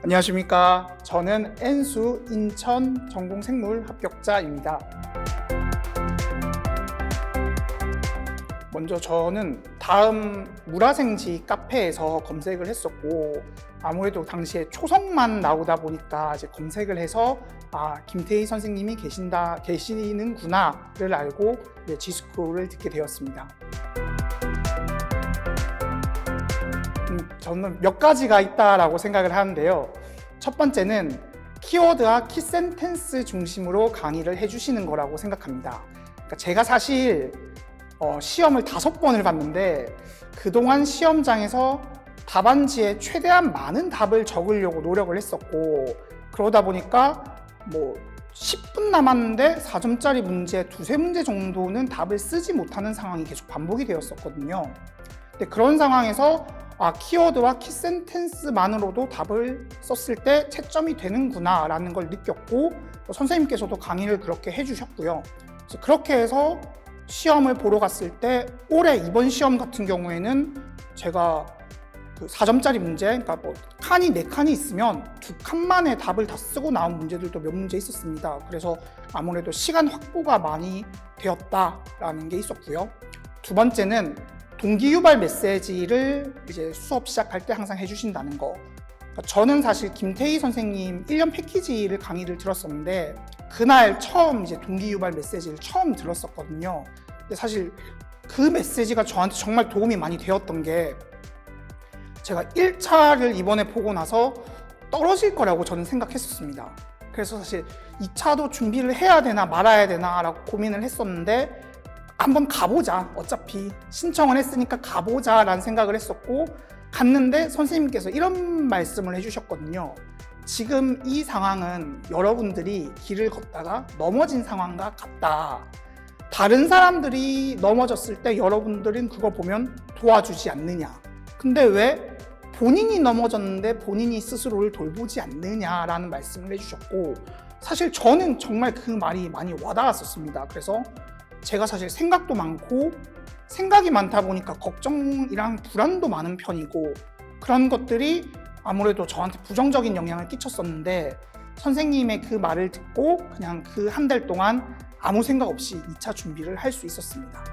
안녕하십니까. 저는 N수 인천 전공생물 합격자입니다. 먼저 저는 다음 물화생지 카페에서 검색을 했었고, 아무래도 당시에 초성만 나오다 보니까 이제 검색을 해서 김태희 선생님이 계시는구나를 알고 G스쿨을 듣게 되었습니다. 저는 몇 가지가 있다라고 생각을 하는데요. 첫 번째는 키워드와 키센텐스 중심으로 강의를 해주시는 거라고 생각합니다. 그러니까 제가 사실 시험을 5번을 봤는데 그동안 시험장에서 답안지에 최대한 많은 답을 적으려고 노력을 했었고, 그러다 보니까 10분 남았는데 4점짜리 문제 2-3문제 정도는 답을 쓰지 못하는 상황이 계속 반복이 되었었거든요. 근데 그런 상황에서 키워드와 키센텐스만으로도 답을 썼을 때 채점이 되는구나 라는 걸 느꼈고, 선생님께서도 강의를 그렇게 해주셨고요. 그래서 그렇게 해서 시험을 보러 갔을 때 올해 이번 시험 같은 경우에는 제가 그 4점짜리 문제, 그러니까 칸이 4칸이 있으면 2칸만에 답을 다 쓰고 나온 문제들도 몇 문제 있었습니다. 그래서 아무래도 시간 확보가 많이 되었다라는 게 있었고요. 두 번째는 동기 유발 메시지를 이제 수업 시작할 때 항상 해주신다는 거. 그러니까 저는 사실 김태희 선생님 1년 패키지를 강의를 들었었는데 그날 처음 이제 동기 유발 메시지를 처음 들었었거든요. 근데 사실 그 메시지가 저한테 정말 도움이 많이 되었던 게, 제가 1차를 이번에 보고 나서 떨어질 거라고 저는 생각했었습니다. 그래서 사실 2차도 준비를 해야 되나 말아야 되나 라고 고민을 했었는데, 한번 가보자, 어차피 신청을 했으니까 가보자 라는 생각을 했었고, 갔는데 선생님께서 이런 말씀을 해주셨거든요. 지금 이 상황은 여러분들이 길을 걷다가 넘어진 상황과 같다. 다른 사람들이 넘어졌을 때 여러분들은 그거 보면 도와주지 않느냐. 근데 왜 본인이 넘어졌는데 본인이 스스로를 돌보지 않느냐라는 말씀을 해주셨고, 사실 저는 정말 그 말이 많이 와닿았었습니다. 그래서 제가 사실 생각도 많고, 생각이 많다 보니까 걱정이랑 불안도 많은 편이고, 그런 것들이 아무래도 저한테 부정적인 영향을 끼쳤었는데, 선생님의 그 말을 듣고 그냥 그 한 달 동안 아무 생각 없이 2차 준비를 할 수 있었습니다.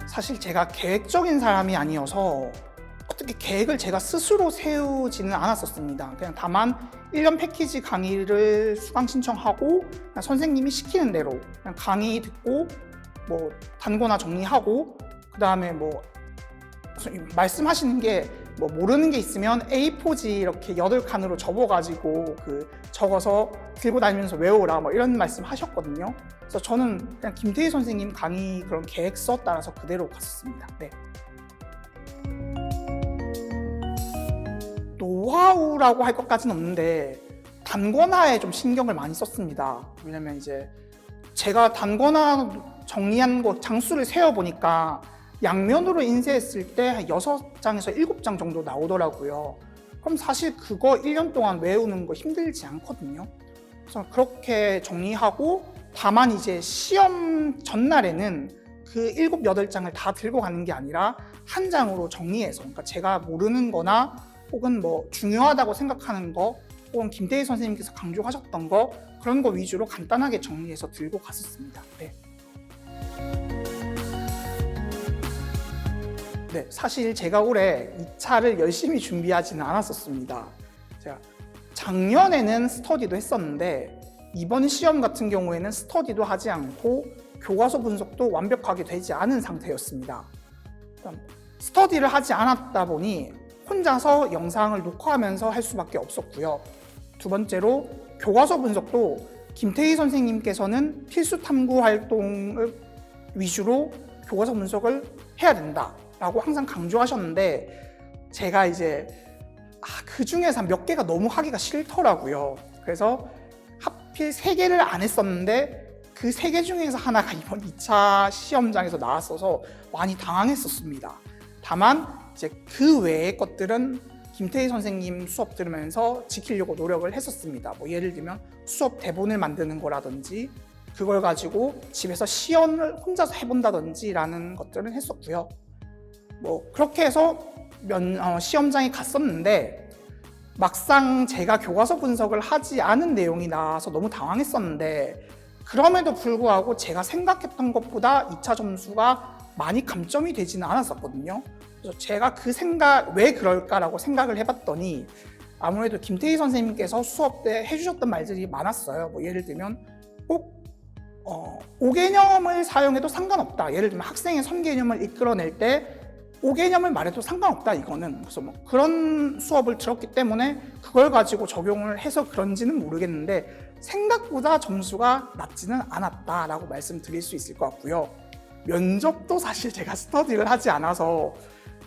사실 제가 계획적인 사람이 아니어서 어떻게 계획을 제가 스스로 세우지는 않았었습니다. 그냥 다만 1년 패키지 강의를 수강 신청하고 선생님이 시키는 대로 그냥 강의 듣고 단거나 정리하고, 그 다음에 말씀하시는 게 모르는 게 있으면 A4지 이렇게 8칸으로 접어가지고 적어서 들고 다니면서 외우라 이런 말씀 하셨거든요. 그래서 저는 그냥 김태희 선생님 강의 그런 계획서 따라서 그대로 갔었습니다. 네. 노하우라고 할 것까지는 없는데 단권화에 좀 신경을 많이 썼습니다. 왜냐면 이제 제가 단권화 정리한 거 장수를 세어보니까 양면으로 인쇄했을 때 한 6장에서 7장 정도 나오더라고요. 그럼 사실 그거 1년 동안 외우는 거 힘들지 않거든요. 그래서 그렇게 정리하고, 다만 이제 시험 전날에는 그 7, 8장을 다 들고 가는 게 아니라 한 장으로 정리해서, 그러니까 제가 모르는 거나 혹은 중요하다고 생각하는 거, 혹은 김태희 선생님께서 강조하셨던 거, 그런 거 위주로 간단하게 정리해서 들고 갔었습니다. 네, 사실 제가 올해 2차를 열심히 준비하지는 않았었습니다. 제가 작년에는 스터디도 했었는데 이번 시험 같은 경우에는 스터디도 하지 않고 교과서 분석도 완벽하게 되지 않은 상태였습니다. 스터디를 하지 않았다 보니 혼자서 영상을 녹화하면서 할 수밖에 없었고요. 두 번째로 교과서 분석도 김태희 선생님께서는 필수 탐구 활동을 위주로 교과서 분석을 해야 된다 라고 항상 강조하셨는데, 제가 이제 그 중에서 몇 개가 너무 하기가 싫더라고요. 그래서 하필 3개를 안 했었는데 그 3개 중에서 하나가 이번 2차 시험장에서 나왔어서 많이 당황했었습니다. 다만 이제 그 외의 것들은 김태희 선생님 수업 들으면서 지키려고 노력을 했었습니다. 예를 들면 수업 대본을 만드는 거라든지 그걸 가지고 집에서 시연을 혼자서 해본다든지 라는 것들은 했었고요. 그렇게 해서 시험장에 갔었는데 막상 제가 교과서 분석을 하지 않은 내용이 나와서 너무 당황했었는데 그럼에도 불구하고 제가 생각했던 것보다 2차 점수가 많이 감점이 되지는 않았었거든요. 그래서 제가 왜 그럴까라고 생각을 해봤더니 아무래도 김태희 선생님께서 수업 때 해주셨던 말들이 많았어요. 뭐 예를 들면 꼭 5개념을 사용해도 상관없다. 예를 들면 학생의 선개념을 이끌어낼 때 5개념을 말해도 상관없다 이거는. 그래서 뭐 그런 수업을 들었기 때문에 그걸 가지고 적용을 해서 그런지는 모르겠는데 생각보다 점수가 낮지는 않았다라고 말씀드릴 수 있을 것 같고요. 면접도 사실 제가 스터디를 하지 않아서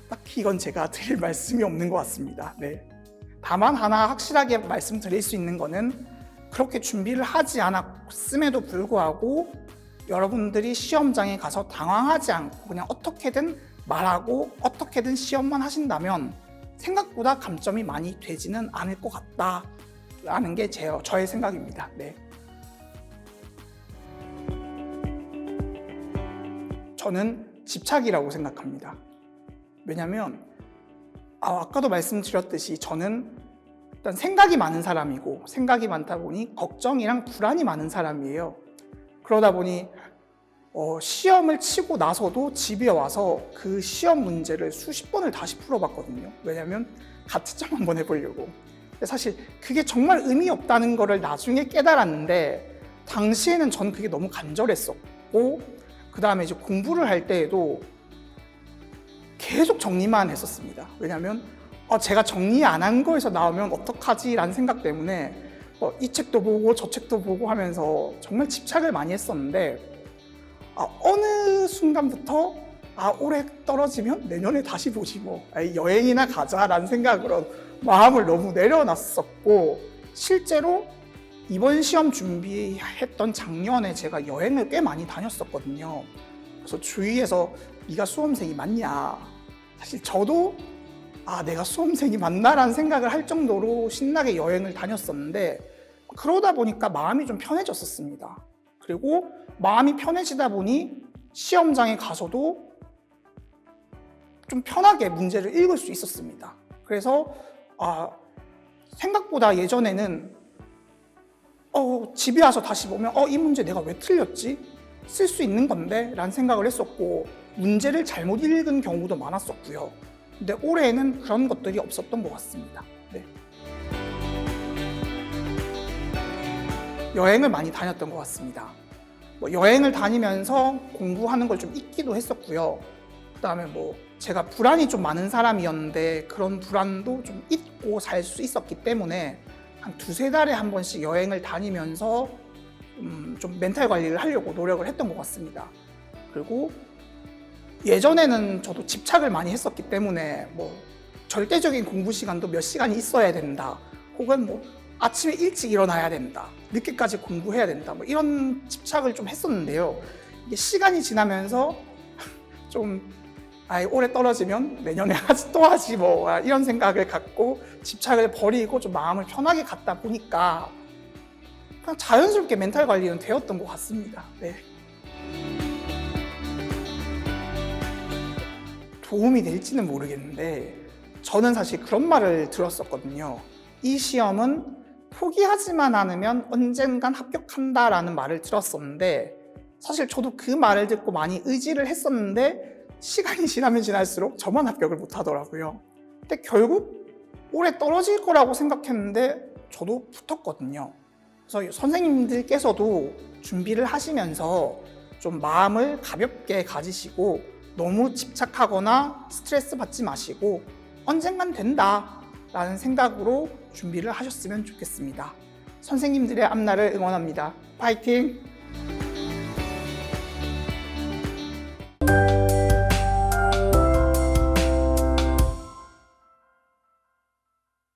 딱히 이건 제가 드릴 말씀이 없는 것 같습니다. 네. 다만 하나 확실하게 말씀드릴 수 있는 거는 그렇게 준비를 하지 않았음에도 불구하고 여러분들이 시험장에 가서 당황하지 않고 그냥 어떻게든 말하고 어떻게든 시험만 하신다면 생각보다 감점이 많이 되지는 않을 것 같다라는 게 저의 생각입니다. 네. 저는 집착이라고 생각합니다. 왜냐하면 아까도 말씀드렸듯이 저는 일단 생각이 많은 사람이고 생각이 많다 보니 걱정이랑 불안이 많은 사람이에요. 그러다 보니 시험을 치고 나서도 집에 와서 그 시험 문제를 수십 번을 다시 풀어봤거든요. 왜냐하면 가채점 한번 해보려고. 근데 사실 그게 정말 의미 없다는 거를 나중에 깨달았는데 당시에는 전 그게 너무 간절했었고 그 다음에 이제 공부를 할 때에도 계속 정리만 했었습니다. 왜냐하면 제가 정리 안 한 거에서 나오면 어떡하지? 라는 생각 때문에 이 책도 보고 저 책도 보고 하면서 정말 집착을 많이 했었는데 어느 순간부터 올해 떨어지면 내년에 다시 보지 뭐 여행이나 가자라는 생각으로 마음을 너무 내려놨었고 실제로 이번 시험 준비했던 작년에 제가 여행을 꽤 많이 다녔었거든요. 그래서 주위에서 네가 수험생이 맞냐? 사실 저도 내가 수험생이 맞나라는 생각을 할 정도로 신나게 여행을 다녔었는데 그러다 보니까 마음이 좀 편해졌었습니다. 그리고 마음이 편해지다 보니 시험장에 가서도 좀 편하게 문제를 읽을 수 있었습니다. 그래서 생각보다 예전에는 집에 와서 다시 보면 이 문제 내가 왜 틀렸지? 쓸 수 있는 건데? 라는 생각을 했었고 문제를 잘못 읽은 경우도 많았었고요. 근데 올해는 그런 것들이 없었던 것 같습니다. 네. 여행을 많이 다녔던 것 같습니다. 여행을 다니면서 공부하는 걸 좀 잊기도 했었고요. 그다음에 제가 불안이 좀 많은 사람이었는데 그런 불안도 좀 잊고 살 수 있었기 때문에 한 2-3달에 한 번씩 여행을 다니면서 좀 멘탈 관리를 하려고 노력을 했던 것 같습니다. 그리고 예전에는 저도 집착을 많이 했었기 때문에 절대적인 공부 시간도 몇 시간이 있어야 된다. 혹은 아침에 일찍 일어나야 된다. 늦게까지 공부해야 된다. 이런 집착을 좀 했었는데요. 이게 시간이 지나면서 좀 올해 떨어지면 내년에 또 하지 이런 생각을 갖고 집착을 버리고 좀 마음을 편하게 갖다 보니까 그냥 자연스럽게 멘탈 관리는 되었던 것 같습니다. 네. 도움이 될지는 모르겠는데 저는 사실 그런 말을 들었었거든요. 이 시험은 포기하지만 않으면 언젠간 합격한다라는 말을 들었었는데 사실 저도 그 말을 듣고 많이 의지를 했었는데 시간이 지나면 지날수록 저만 합격을 못 하더라고요. 근데 결국 올해 떨어질 거라고 생각했는데 저도 붙었거든요. 그래서 선생님들께서도 준비를 하시면서 좀 마음을 가볍게 가지시고 너무 집착하거나 스트레스 받지 마시고 언젠간 된다라는 생각으로 준비를 하셨으면 좋겠습니다. 선생님들의 앞날을 응원합니다. 파이팅!